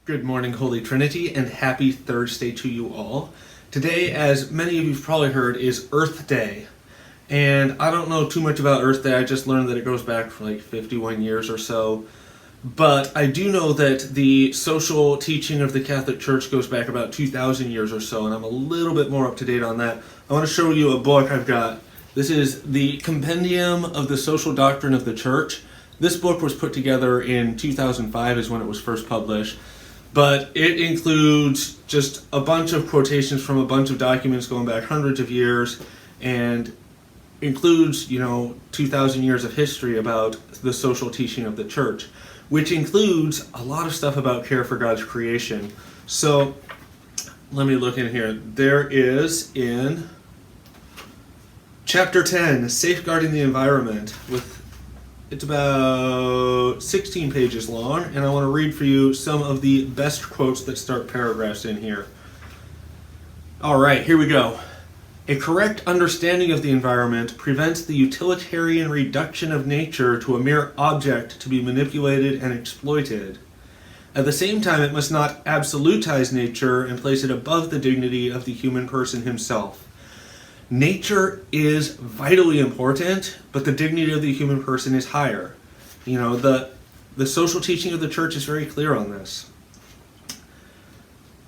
Good morning, Holy Trinity, and happy Thursday to you all. Today, as many of you have probably heard, is Earth Day. And I don't know too much about Earth Day, I just learned that it goes back for like 51 years or so. But I do know that the social teaching of the Catholic Church goes back about 2,000 years or so, and I'm a little bit more up to date on that. I want to show you a book I've got. This is the Compendium of the Social Doctrine of the Church. This book was put together in 2005 is when it was first published. But it includes just a bunch of quotations from a bunch of documents going back hundreds of years, and includes, 2,000 years of history about the social teaching of the church, which includes a lot of stuff about care for God's creation. So let me look in here. There is in chapter 10, Safeguarding the Environment, it's about 16 pages long, and I want to read for you some of the best quotes that start paragraphs in here. All right, here we go. A correct understanding of the environment prevents the utilitarian reduction of nature to a mere object to be manipulated and exploited. At the same time, it must not absolutize nature and place it above the dignity of the human person himself. Nature is vitally important, but the dignity of the human person is higher. The social teaching of the church is very clear on this.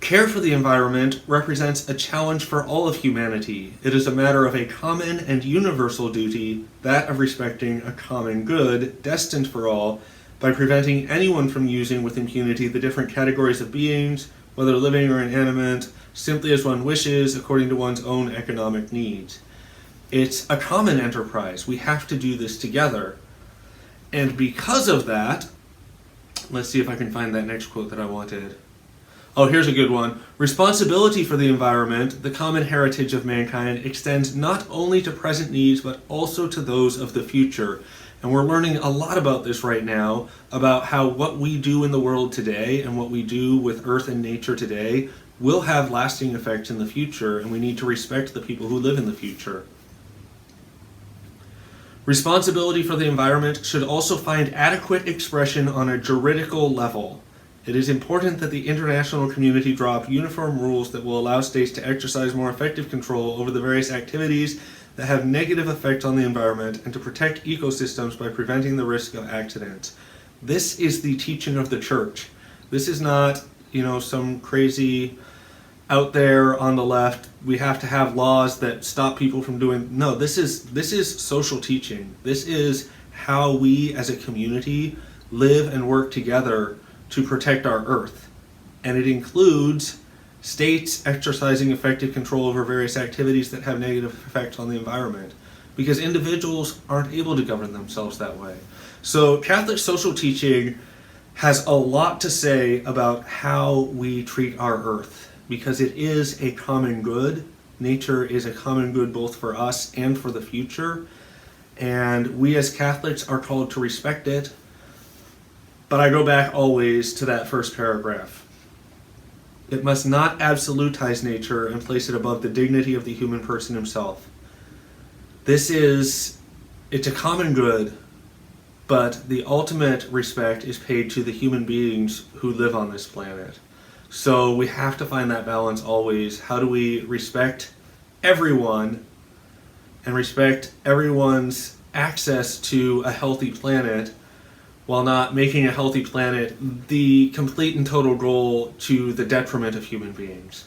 Care for the environment represents a challenge for all of humanity. It is a matter of a common and universal duty, that of respecting a common good destined for all, by preventing anyone from using with impunity the different categories of beings, whether living or inanimate, simply as one wishes, according to one's own economic needs. It's a common enterprise. We have to do this together. And because of that, let's see if I can find that next quote that I wanted. Oh, here's a good one. Responsibility for the environment, the common heritage of mankind, extends not only to present needs, but also to those of the future. And we're learning a lot about this right now, about how what we do in the world today and what we do with earth and nature today will have lasting effects in the future, and we need to respect the people who live in the future. Responsibility for the environment should also find adequate expression on a juridical level. It is important that the international community draw up uniform rules that will allow states to exercise more effective control over the various activities that have negative effect on the environment and to protect ecosystems by preventing the risk of accidents. This is the teaching of the church. This is not, some crazy out there on the left, we have to have laws that stop people from doing. No, this is social teaching. This is how we as a community live and work together to protect our earth. And it includes states exercising effective control over various activities that have negative effects on the environment, because individuals aren't able to govern themselves that way. So Catholic social teaching has a lot to say about how we treat our earth, because it is a common good. Nature is a common good both for us and for the future, and we as Catholics are called to respect it. But I go back always to that first paragraph. It must not absolutize nature and place it above the dignity of the human person himself. It's a common good, but the ultimate respect is paid to the human beings who live on this planet. So we have to find that balance always. How do we respect everyone and respect everyone's access to a healthy planet, while not making a healthy planet the complete and total goal to the detriment of human beings?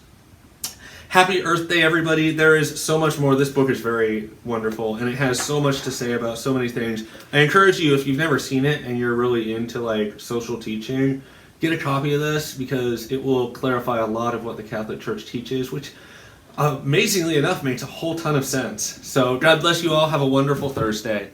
Happy Earth Day, everybody. There is so much more. This book is very wonderful, and it has so much to say about so many things. I encourage you, if you've never seen it and you're really into social teaching, get a copy of this, because it will clarify a lot of what the Catholic Church teaches, which amazingly enough makes a whole ton of sense. So God bless you all. Have a wonderful Thursday.